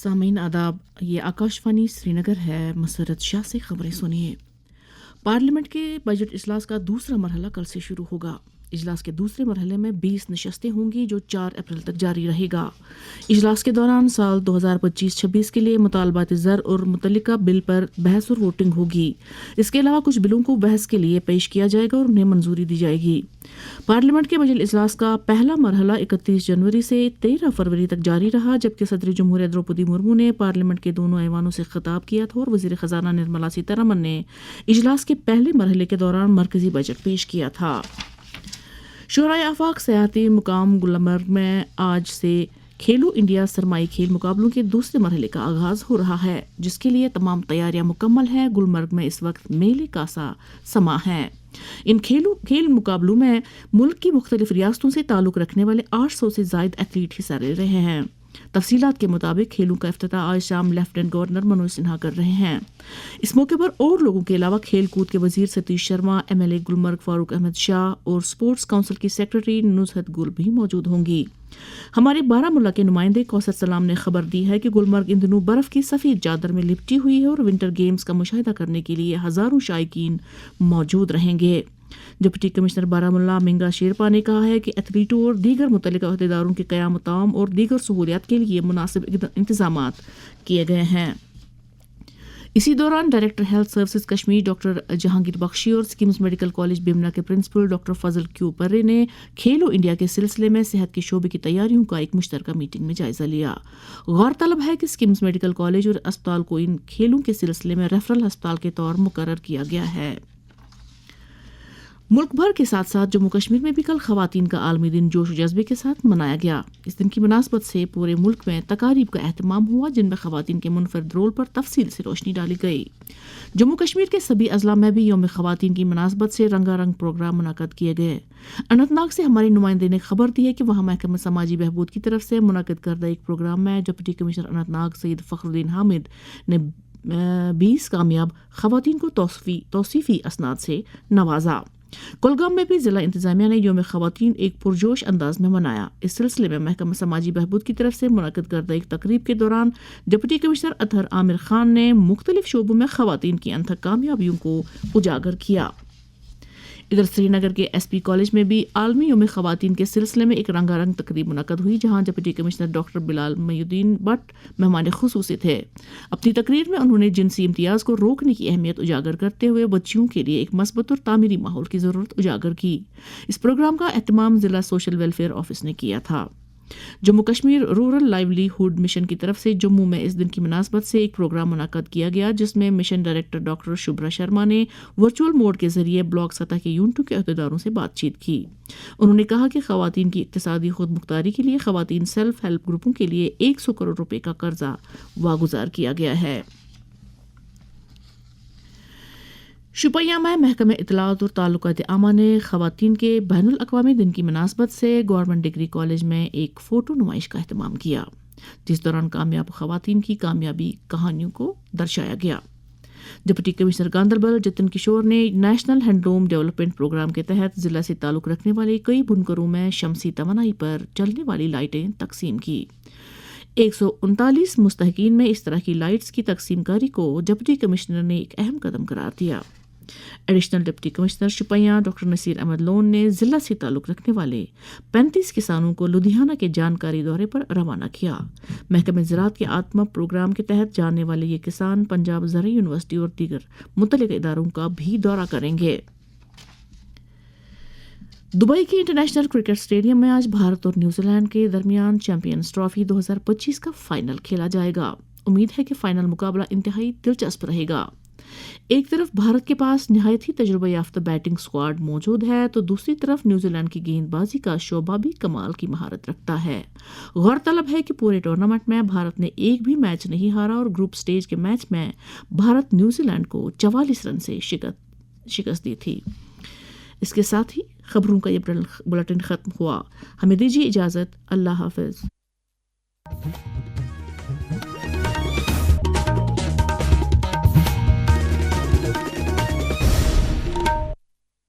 सामीन आदाब, ये आकाशवाणी श्रीनगर है। मसरत शाह से खबरें सुनिए। पार्लियामेंट के बजट इजलास का दूसरा मरहला कल से शुरू होगा। इजलास के दूसरे मरहले में 20 नशस्तें होंगी जो 4 अप्रैल तक जारी रहेगा। इजलास के दौरान साल 2025-26 के लिए मुतालबात ज़र और मुतल्लिका बिल पर बहस और वोटिंग होगी। इसके अलावा कुछ बिलों को बहस के लिए पेश किया जाएगा और उन्हें मंजूरी दी जाएगी। पार्लियामेंट के बजट इजलास का पहला मरहला 31 जनवरी से 13 फरवरी तक जारी रहा, जबकि सदर जमहूरियत द्रौपदी मुर्मू ने पार्लियामेंट के दोनों ऐवानों से खिताब किया था और वज़ीर ख़जाना निर्मला सीतारमन ने इजलास के पहले मरहले के दौरान मरकजी बजट पेश किया था। शुराए आफाक सयाहती मुकाम गुलमर्ग में आज से खेलो इंडिया सरमाई खेल मुकाबलों के दूसरे मरहले का आगाज हो रहा है, जिसके लिए तमाम तैयारियां मुकम्मल हैं। गुलमर्ग में इस वक्त मेले का समा है। इन खेल मुकाबलों में मुल्क की मुख्तलिफ रियासतों से ताल्लुक़ रखने वाले 800 से ज़ायद एथलीट हिस्सा ले रहे हैं। तफसीलात के मुताबिक खेलों का इफ्तिताह आज शाम लेफ्टिनेंट गवर्नर मनोज सिन्हा कर रहे हैं। इस मौके पर और लोगों के अलावा खेल कूद के वजीर सतीश शर्मा, MLA गुलमर्ग फारूक अहमद शाह और स्पोर्ट्स काउंसिल की सेक्रेटरी नुसरत गुल भी मौजूद होंगी। हमारे बारामुल्ला के नुमाइंदे कौसर सलाम ने खबर दी है कि गुलमर्ग इन दिनों बर्फ की सफ़ेद चादर में लिपटी हुई है और विंटर गेम्स का मुशाहिदा करने के लिए हज़ारों शायकीन मौजूद रहेंगे। डिप्टी कमिश्नर बारामुल्ला मिंगा शेरपा ने कहा है कि एथलीटों और दीगर मुतल्लिका अहदेदारों के क़याम ताम और दीगर सहूलियात के लिए मुनासिब इंतजाम किए गए हैं। इसी दौरान director health services Kashmir doctor Jahangir Bakhshi और स्किम्स मेडिकल कॉलेज बिमना के principal doctor Fazal Q Parray ने खेलो इंडिया के सिलसिले में सेहत के शोबे की तैयारियों का एक मुश्तरका मीटिंग में जायजा लिया। गौरतलब है कि स्किम्स मेडिकल कॉलेज और अस्पताल को इन खेलों के सिलसिले में रेफरल अस्पताल के तौर मुकर्रर किया गया है। मुल्क भर के साथ साथ जम्मू कश्मीर में भी कल ख़वातीन का आलमी दिन जोश जज्बे के साथ मनाया गया। इस दिन की मुनासबत से पूरे मुल्क में तकारीब का एहतमाम हुआ, जिनमें ख़वातीन के मुनफरद रोल पर तफसील से रोशनी डाली गई। जम्मू कश्मीर के सभी अजला में भी यौम ख़वातीन की मुनासबत से रंगारंग प्रोग्राम मुनक़द किए गए। अनंतनाग से हमारे नुमाइंदे ने खबर दी है कि वहाँ महकमा समाजी बहबूद की तरफ से मुनक़द करदा एक प्रोग्राम में डिप्टी कमिश्नर अनंतनाग सईद फ़खरुद्दीन हामिद ने 20 कामयाब ख़वातीन को तौसीफ़ी असनाद से नवाजा। कुलगाम में भी जिला इंतजामिया ने यौम ख़वातीन एक पुरजोश अंदाज में मनाया। इस सिलसिले में महकमा समाजी बहबूद की तरफ से मुनक़द करदा एक तकरीब के दौरान डिप्टी कमिश्नर अतहर आमिर खान ने मुख्तलिफ शोबों में ख़वातीन की अनथक कामयाबियों को उजागर किया। इधर श्रीनगर के SP कॉलेज में भी आलमी यौम ख़वातीन के सिलसिले में एक रंगारंग तकरीब मुनक़द हुई, जहां deputy commissioner doctor Bilal Mohiuddin Bhatt मेहमान खुसूसी थे। अपनी तकरीर में उन्होंने जिनसी इम्तियाज़ को रोकने की अहमियत उजागर करते हुए बच्चियों के लिए एक मस्बत और तामीरी माहौल की ज़रूरत उजागर की। इस प्रोग्राम का एहतमाम ज़िला सोशल वेलफेयर ऑफिस ने किया था। Jammu Kashmir rural livelihood mission की तरफ से जम्मू में इस दिन की मुनासबत से एक प्रोग्राम मुनक़द किया गया, जिसमें mission director doctor Shubhra Sharma ने वर्चुअल मोड के जरिए ब्लॉक सतह के यूनिटों के अहदेदारों से बातचीत की। उन्होंने कहा कि ख़वातीन की इक़्तिसादी खुद मुख्तारी के लिए ख़वातीन सेल्फ हेल्प ग्रुपों के लिए 100 करोड़ रुपए का कर्जा वागुजार किया गया है। शुपैया में महकमे इत्तलात और ताल्लुकात आमा ने ख़वातीन के बैनुल अक़वामी दिन की मुनासबत से गवर्नमेंट डिग्री कॉलेज में एक फ़ोटो नुमाइश का एहतमाम किया, जिस दौरान कामयाब ख़वातीन की कामयाबी कहानियों को दर्शाया गया। डिप्टी कमिश्नर गांदरबल जतिन किशोर ने नेशनल हैंडलूम डेवलपमेंट प्रोग्राम के तहत ज़िला से ताल्लुक़ रखने वाले कई बुनकरों में शमसी तवानाई पर चलने वाली लाइटें तकसीम की। 139 मुस्तहकीन में इस तरह की लाइट्स की तकसीमकारी को डिप्टी कमिश्नर ने एक अहम कदम करार दिया। Additional deputy commissioner Shopian doctor Naseer Ahmad Lone ने जिला से ताल्लुक़ रखने वाले 35 किसानों को लुधियाना के जानकारी दौरे पर रवाना किया। महकमे ज़राअत के आत्मा प्रोग्राम के तहत जाने वाले ये किसान पंजाब ज़रई यूनिवर्सिटी और दीगर मुतल्लिक़ इदारों का भी दौरा करेंगे। दुबई के इंटरनेशनल क्रिकेट स्टेडियम में आज भारत और न्यूजीलैंड के दरमियान चैंपियंस ट्रॉफी 2025 का फाइनल खेला जाएगा। उम्मीद है कि फाइनल मुकाबला इंतहाई दिलचस्प रहेगा। एक तरफ भारत के पास निहायत ही तजुर्बा याफ्ता बैटिंग स्क्वाड मौजूद है, तो दूसरी तरफ न्यूजीलैंड की गेंदबाजी का शोबा भी कमाल की महारत रखता है। गौरतलब है कि पूरे टूर्नामेंट में भारत ने एक भी मैच नहीं हारा और ग्रुप स्टेज के मैच में भारत न्यूजीलैंड को 44 रन से शिकस्त दी थी। इसके साथ ही खबरों का ये बुलेटिन खत्म हुआ। हमें दीजिए इजाजत। अल्लाह हाफिज।